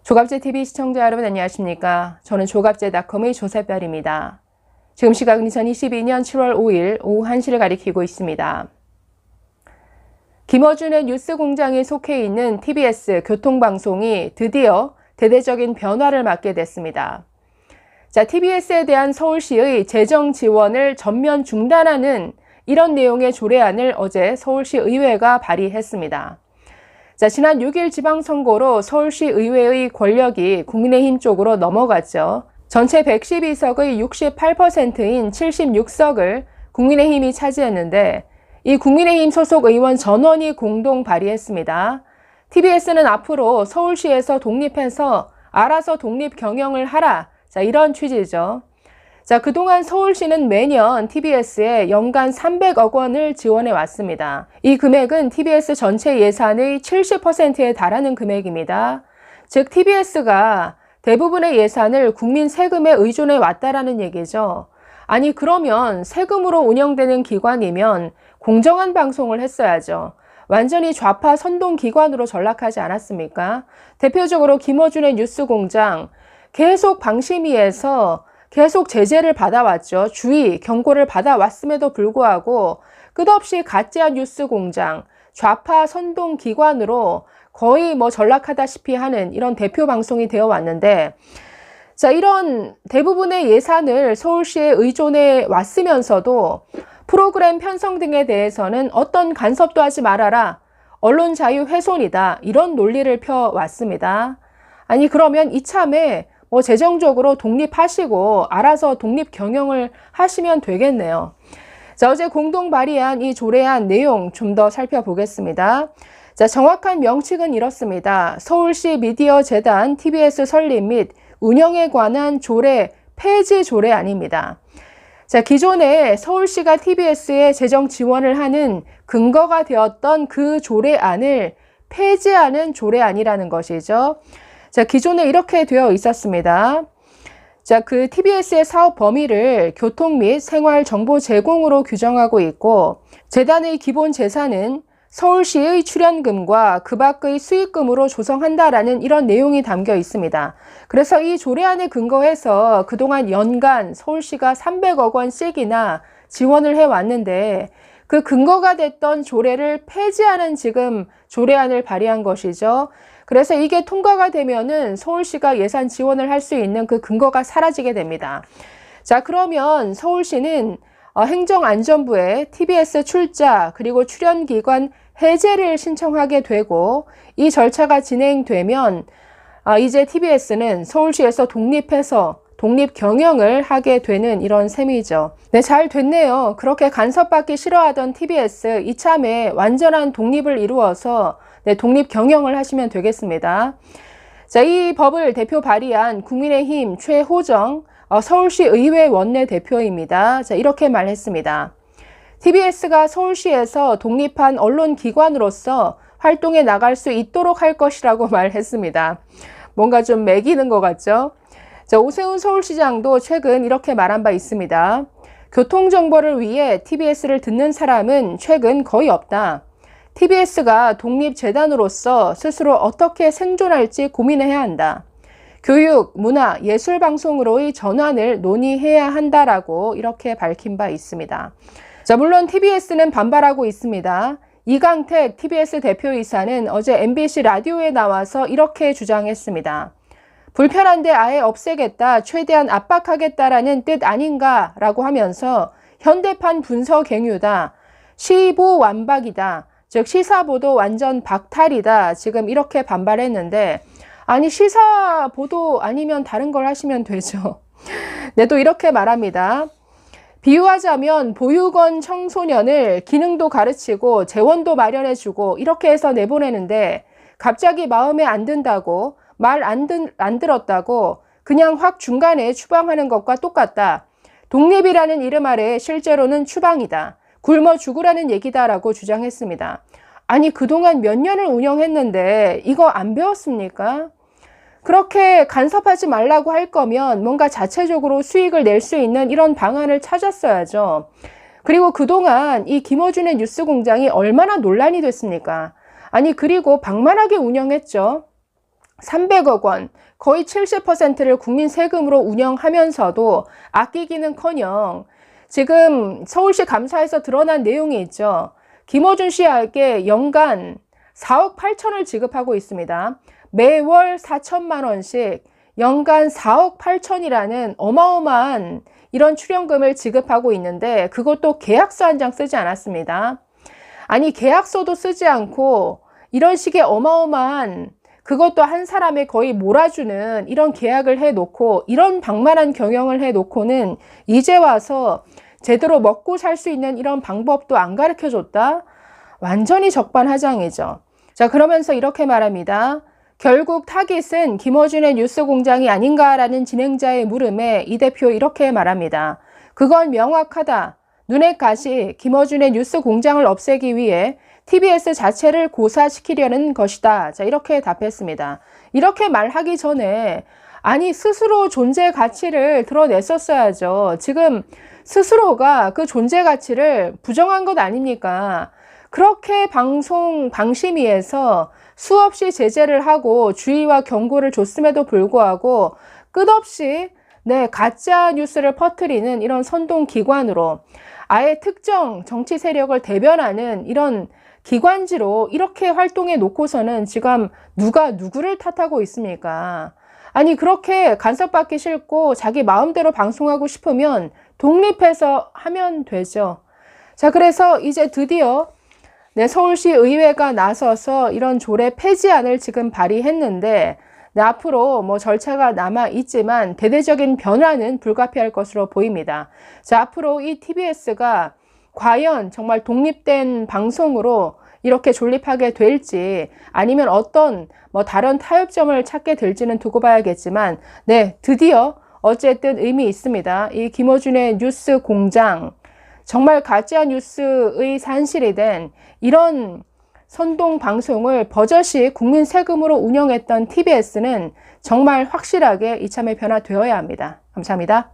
조갑제TV 시청자 여러분 안녕하십니까? 저는 조갑제닷컴의 조세별입니다. 지금 시각은 2022년 7월 5일 오후 1시를 가리키고 있습니다. 김어준의 뉴스공장에 속해 있는 TBS 교통방송이 드디어 대대적인 변화를 맞게 됐습니다. TBS에 대한 서울시의 재정 지원을 전면 중단하는 이런 내용의 조례안을 어제 서울시 의회가 발의했습니다. 지난 6일 지방선거로 서울시 의회의 권력이 국민의힘 쪽으로 넘어갔죠. 전체 112석의 68%인 76석을 국민의힘이 차지했는데 이 국민의힘 소속 의원 전원이 공동 발의했습니다. TBS는 앞으로 서울시에서 독립해서 알아서 독립 경영을 하라. 이런 취지죠. 그동안 서울시는 매년 TBS에 연간 300억 원을 지원해 왔습니다. 이 금액은 TBS 전체 예산의 70%에 달하는 금액입니다. 즉 TBS가 대부분의 예산을 국민 세금에 의존해 왔다라는 얘기죠. 아니 그러면 세금으로 운영되는 기관이면 공정한 방송을 했어야죠. 완전히 좌파 선동 기관으로 전락하지 않았습니까? 대표적으로 김어준의 뉴스공장 계속 방심위에서 계속 제재를 받아왔죠. 주의, 경고를 받아왔음에도 불구하고 끝없이 가짜 뉴스 공장, 좌파 선동 기관으로 거의 전락하다시피 하는 이런 대표 방송이 되어 왔는데 이런 대부분의 예산을 서울시에 의존해 왔으면서도 프로그램 편성 등에 대해서는 어떤 간섭도 하지 말아라. 언론 자유 훼손이다. 이런 논리를 펴왔습니다. 아니 그러면 이참에 재정적으로 독립하시고 알아서 독립 경영을 하시면 되겠네요. 어제 공동 발의한 이 조례안 내용 좀 더 살펴보겠습니다. 정확한 명칭은 이렇습니다. 서울시 미디어 재단 TBS 설립 및 운영에 관한 조례 폐지 조례안입니다. 기존에 서울시가 TBS에 재정 지원을 하는 근거가 되었던 그 조례안을 폐지하는 조례안이라는 것이죠. 기존에 이렇게 되어 있었습니다. 그 TBS의 사업 범위를 교통 및 생활 정보 제공으로 규정하고 있고 재단의 기본 재산은 서울시의 출연금과 그 밖의 수익금으로 조성한다라는 이런 내용이 담겨 있습니다. 그래서 이 조례안에 근거해서 그동안 연간 서울시가 300억 원씩이나 지원을 해왔는데 그 근거가 됐던 조례를 폐지하는 지금 조례안을 발의한 것이죠. 그래서 이게 통과가 되면은 서울시가 예산 지원을 할 수 있는 그 근거가 사라지게 됩니다. 그러면 서울시는 행정안전부에 TBS 출자 그리고 출연기관 해제를 신청하게 되고 이 절차가 진행되면 이제 TBS는 서울시에서 독립해서 독립 경영을 하게 되는 이런 셈이죠. 네, 잘 됐네요. 그렇게 간섭받기 싫어하던 TBS 이참에 완전한 독립을 이루어서 독립 경영을 하시면 되겠습니다. 이 법을 대표 발의한 국민의힘 최호정 서울시 의회 원내대표입니다. 이렇게 말했습니다. TBS가 서울시에서 독립한 언론기관으로서 활동해 나갈 수 있도록 할 것이라고 말했습니다. 뭔가 좀 매기는 것 같죠? 오세훈 서울시장도 최근 이렇게 말한 바 있습니다. 교통정보를 위해 TBS를 듣는 사람은 최근 거의 없다. TBS가 독립재단으로서 스스로 어떻게 생존할지 고민해야 한다. 교육, 문화, 예술 방송으로의 전환을 논의해야 한다라고 이렇게 밝힌 바 있습니다. 물론 TBS는 반발하고 있습니다. 이강택 TBS 대표이사는 어제 MBC 라디오에 나와서 이렇게 주장했습니다. 불편한데 아예 없애겠다, 최대한 압박하겠다라는 뜻 아닌가라고 하면서 현대판 분서갱유다, 시보 완박이다, 즉 시사보도 완전 박탈이다. 지금 이렇게 반발했는데 아니 시사보도 아니면 다른 걸 하시면 되죠. 네, 또 이렇게 말합니다. 비유하자면 보육원 청소년을 기능도 가르치고 재원도 마련해주고 이렇게 해서 내보내는데 갑자기 마음에 안 든다고 말 안 들었다고 그냥 확 중간에 추방하는 것과 똑같다. 독립이라는 이름 아래 실제로는 추방이다. 굶어 죽으라는 얘기다라고 주장했습니다. 아니 그동안 몇 년을 운영했는데 이거 안 배웠습니까? 그렇게 간섭하지 말라고 할 거면 뭔가 자체적으로 수익을 낼 수 있는 이런 방안을 찾았어야죠. 그리고 그동안 이 김어준의 뉴스공장이 얼마나 논란이 됐습니까? 아니 그리고 방만하게 운영했죠. 300억 원, 거의 70%를 국민 세금으로 운영하면서도 아끼기는커녕 지금 서울시 감사에서 드러난 내용이 있죠. 김어준 씨에게 연간 4억 8천을 지급하고 있습니다. 매월 4천만 원씩 연간 4억 8천이라는 어마어마한 이런 출연금을 지급하고 있는데 그것도 계약서 한 장 쓰지 않았습니다. 아니 계약서도 쓰지 않고 이런 식의 어마어마한 그것도 한 사람의 거의 몰아주는 이런 계약을 해놓고 이런 방만한 경영을 해놓고는 이제 와서 제대로 먹고 살 수 있는 이런 방법도 안 가르쳐줬다? 완전히 적반하장이죠. 자, 그러면서 이렇게 말합니다. 결국 타깃은 김어준의 뉴스공장이 아닌가라는 진행자의 물음에 이 대표 이렇게 말합니다. 그건 명확하다. 눈에 가시 김어준의 뉴스공장을 없애기 위해 TBS 자체를 고사시키려는 것이다. 자, 이렇게 답했습니다. 이렇게 말하기 전에 아니 스스로 존재 가치를 드러냈었어야죠. 지금 스스로가 그 존재 가치를 부정한 것 아닙니까? 그렇게 방심위에서 수없이 제재를 하고 주의와 경고를 줬음에도 불구하고 끝없이 가짜 뉴스를 퍼뜨리는 이런 선동기관으로 아예 특정 정치 세력을 대변하는 이런 기관지로 이렇게 활동해 놓고서는 지금 누가 누구를 탓하고 있습니까? 아니 그렇게 간섭받기 싫고 자기 마음대로 방송하고 싶으면 독립해서 하면 되죠. 자, 그래서 이제 드디어 서울시 의회가 나서서 이런 조례 폐지안을 지금 발의했는데 앞으로 뭐 절차가 남아 있지만 대대적인 변화는 불가피할 것으로 보입니다. 자, 앞으로 이 TBS가 과연 정말 독립된 방송으로 이렇게 존립하게 될지 아니면 어떤 뭐 다른 타협점을 찾게 될지는 두고 봐야겠지만 드디어 어쨌든 의미 있습니다. 이 김어준의 뉴스 공장 정말 가짜 뉴스의 산실이 된 이런 선동 방송을 버젓이 국민 세금으로 운영했던 TBS는 정말 확실하게 이참에 변화되어야 합니다. 감사합니다.